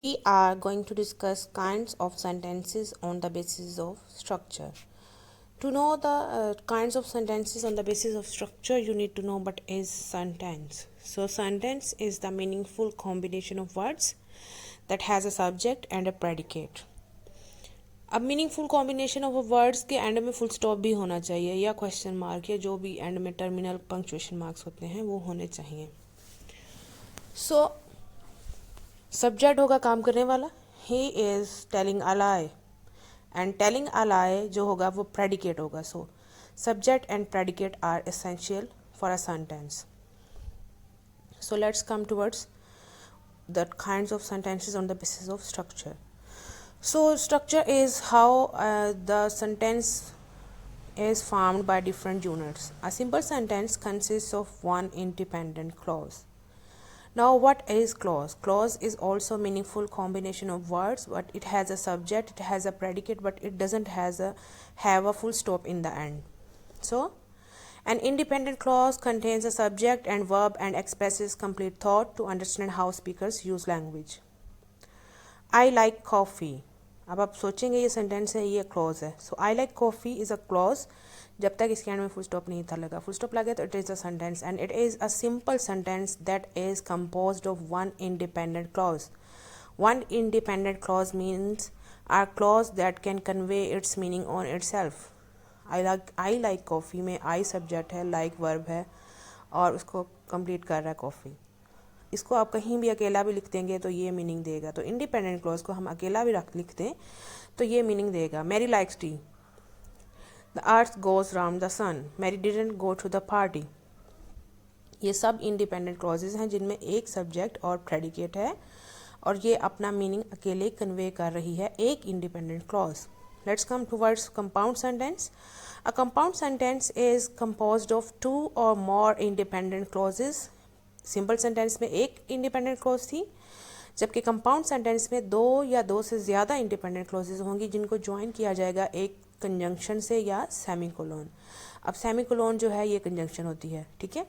We are going to discuss kinds of sentences on the basis of structure. To know the kinds of sentences on the basis of structure, you need to know what is sentence. So, sentence is the meaningful combination of words that has a subject and a predicate. अब meaningful combination of words के and में full stop भी होना चाहिए या question mark या जो भी एंड में टर्मिनल पंक्चुएशन मार्क्स होते हैं वो होने चाहिए. सो सब्जेक्ट होगा काम करने वाला. He is telling a lie and telling a lie जो होगा वो प्रेडिकेट होगा. So subject and predicate are essential for a sentence. So let's come towards the kinds of sentences on the basis of structure. So structure is how the sentence is formed by different units. A simple sentence consists of one independent clause. Now what is clause? Clause is also a meaningful combination of words, but it has a subject, it has a predicate, but it doesn't have a full stop in the end. So an independent clause contains a subject and verb and expresses complete thought to understand how speakers use language. I like coffee. अब आप सोचेंगे ये sentence है, ये clause है. So I like coffee is a clause. जब तक इसके एंड में फुल स्टॉप नहीं था लगा. फुल स्टॉप लगे तो it is a sentence and it is a simple sentence that is composed of one independent clause. One independent clause means a clause that can convey its meaning on itself. I like coffee में I subject है, like verb है और उसको complete कर रहा है coffee. इसको आप कहीं भी अकेला भी लिख देंगे तो ये मीनिंग देगा. तो इंडिपेंडेंट क्लॉज को हम अकेला भी लिख दें तो ये मीनिंग देगा. Mary likes tea. The earth goes round the sun. Mary didn't go to the party. ये सब इंडिपेंडेंट क्लॉजेज हैं जिनमें एक सब्जेक्ट और प्रेडिकेट है और ये अपना मीनिंग अकेले कन्वे कर रही है एक independent clause. Let's come towards compound sentence. A compound sentence is composed of two or more independent clauses. Simple sentence में एक इंडिपेंडेंट क्लॉज थी, जबकि कंपाउंड सेंटेंस में दो या दो से ज़्यादा इंडिपेंडेंट क्लॉजेज होंगी जिनको ज्वाइन किया जाएगा एक कंजंक्शन से या सेमीकोलोन. अब सेमीकोलोन जो है ये कंजंक्शन होती है, ठीक है.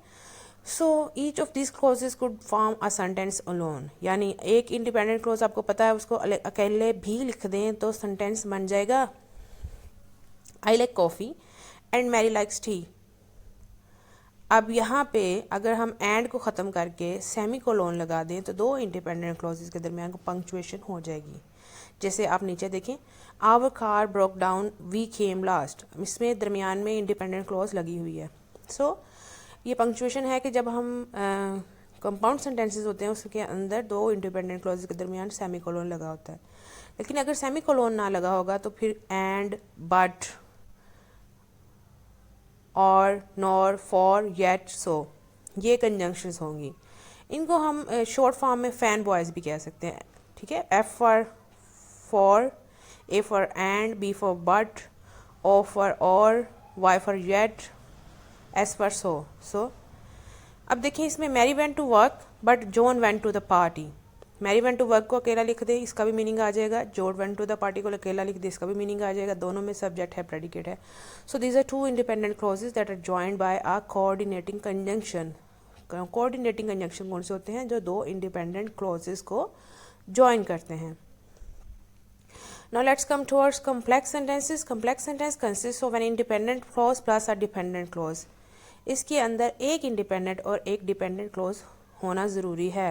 So each of this clauses could form a sentence alone. यानी एक इंडिपेंडेंट क्लॉज आपको पता है उसको अकेले भी लिख दें तो सेंटेंस बन जाएगा I like coffee and Mary likes tea. अब यहाँ पे अगर हम एंड को ख़त्म करके सेमी कोलोन लगा दें तो दो इंडिपेंडेंट क्लॉजेज के दरमियान को पंक्चुएशन हो जाएगी. जैसे आप नीचे देखें, our car broke down we came last. इसमें दरमियान में इंडिपेंडेंट क्लॉज लगी हुई है. सो ये पंक्चुएशन है कि जब हम कंपाउंड सेंटेंसेस होते हैं उसके अंदर दो इंडिपेंडेंट क्लॉजेज के दरमियान सेमी कोलोन लगा होता है. लेकिन अगर सेमी कोलोन ना लगा होगा तो फिर and, but, or, nor, for, yet, so ये कंजंक्शंस होंगी. इनको हम शॉर्ट फॉर्म में फैन बॉयज़ भी कह सकते हैं, ठीक है. F for, A for and, B for but, O for or, Y for yet, S for so. So अब देखिए इसमें Mary went to work but John went to the party. Mary went to work को अकेला लिख दे, इसका भी meaning आ जाएगा. John went to the party को अकेला लिख दे, इसका भी मीनिंग आ जाएगा. दोनों में सब्जेक्ट है, प्रेडिकेट है. So these are two independent clauses that are joined by a coordinating conjunction. Coordinating conjunction कौन से होते हैं? जो दो इंडिपेंडेंट क्लॉजेज को ज्वाइन करते हैं. Now let's come towards complex sentences. Complex sentence consists of an independent clause plus a dependent clause. इसके अंदर एक इंडिपेंडेंट और एक डिपेंडेंट क्लॉज होना ज़रूरी है.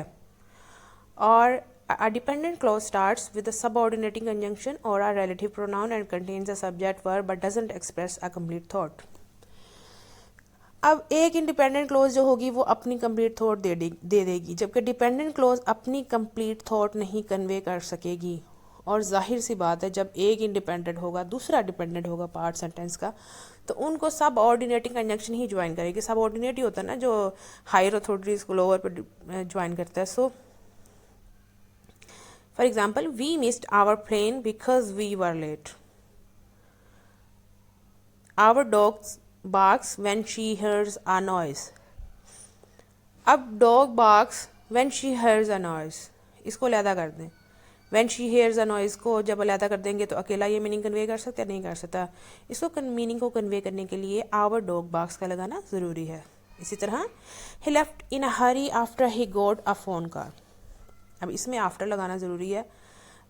और a dependent clause starts with a subordinating conjunction or a relative pronoun and contains a subject verb but doesn't express a complete thought. अब एक इंडिपेंडेंट क्लॉज जो होगी वो अपनी कंप्लीट थॉट दे देगी, जबकि डिपेंडेंट क्लॉज अपनी कंप्लीट थॉट नहीं कन्वे कर सकेगी. और जाहिर सी बात है जब एक इंडिपेंडेंट होगा दूसरा डिपेंडेंट होगा पार्ट सेंटेंस का तो उनको सब ऑर्डिनेटिंग कंजंक्शन ही ज्वाइन करेगी. सब ऑर्डिनेट ही होता है ना जो हायर अथॉरिटीज़ को लोअर पर ज्वाइन करता है. So for example, we missed our plane because we were late. Our dogs barks when she hears a noise. अब dog barks when she hears a noise, इसको अलहदा कर दें. when she hears a noise को जब अलहदा कर देंगे तो अकेला ये मीनिंग कन्वे कर सकता है? नहीं कर सकता. इसको मीनिंग को कन्वे करने के लिए our dog barks का लगाना ज़रूरी है. इसी तरह he left in a hurry after he got a phone call. अब इसमें आफ्टर लगाना ज़रूरी है।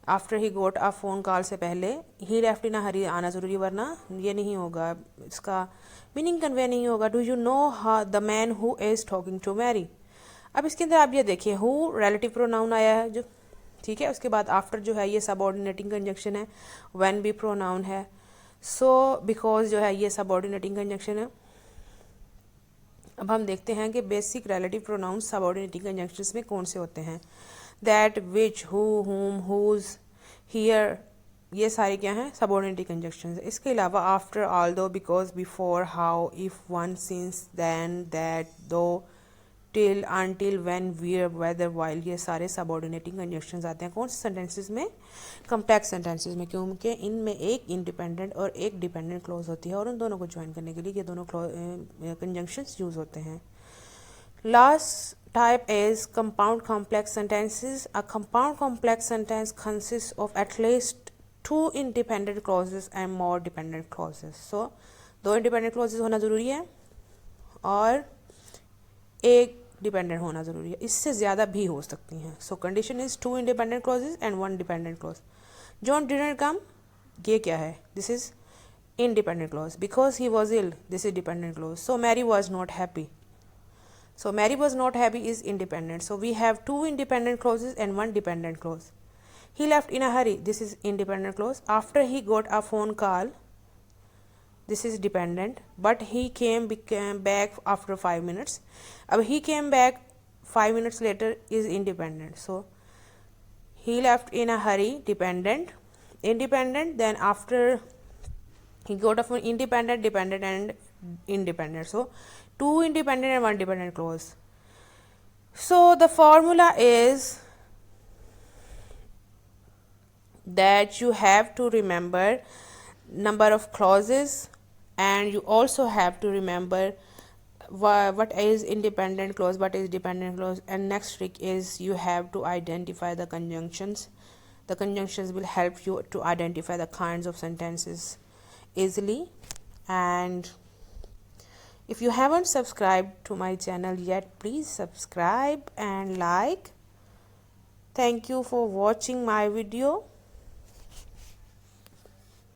After he got a phone call से पहले ही लेफ्ट इन अ हरी आना ज़रूरी, वरना ये नहीं होगा, इसका मीनिंग कन्वे नहीं होगा। Do you know the man who is talking to Mary. अब इसके अंदर आप ये देखिए, हु रिलेटिव प्रोनाउन आया है जो, ठीक है। उसके बाद आफ्टर जो है ये सबऑर्डिनेटिंग कंजंक्शन है, व्हेन भी प्रोनाउन है। सो बिकॉज जो है ये सबऑर्डिनेटिंग कंजंक्शन है। अब हम देखते हैं कि basic relative pronouns subordinating conjunctions में कौन से होते हैं। That, which, who, whom, whose, here, ये सारे क्या हैं, सबऑर्डिनेटिंग कंजंक्शंस। इसके अलावा after, although, because, before, how, if, once, since, than, that, though, till, until, when, where, whether, while, ये सारे सबऑर्डिनेटिंग कंजंक्शंस आते हैं कौन से सेंटेंसेस में, कॉम्प्लेक्स सेंटेंसेस में, क्योंकि इनमें एक इंडिपेंडेंट और एक डिपेंडेंट क्लॉज होती है और उन दोनों को ज्वाइन करने के लिए ये दोनों कंजंक्शंस यूज होते हैं। Last type is compound complex sentences. A compound complex sentence consists of at least two independent clauses and more dependent clauses. So दो independent clauses होना ज़रूरी है और एक डिपेंडेंट होना ज़रूरी है, इससे ज़्यादा भी हो सकती हैं। So condition is two independent clauses and one dependent clause. John didn't come, ये क्या है, this is independent clause. Because he was ill, this is dependent clause. So Mary was not happy. So Mary was not happy is independent. So we have two independent clauses and one dependent clause. He left in a hurry, this is independent clause. After he got a phone call, this is dependent, but he came back after 5 minutes. Ab he came back 5 minutes later is independent. So he left in a hurry, dependent, independent, then after he got a phone, independent, dependent and independent. So two independent and one dependent clause. So the formula is that you have to remember number of clauses and you also have to remember what is independent clause, what is dependent clause, and next trick is you have to identify the conjunctions. The conjunctions will help you to identify the kinds of sentences easily. And if you haven't subscribed to my channel yet, please subscribe and like. Thank you for watching my video.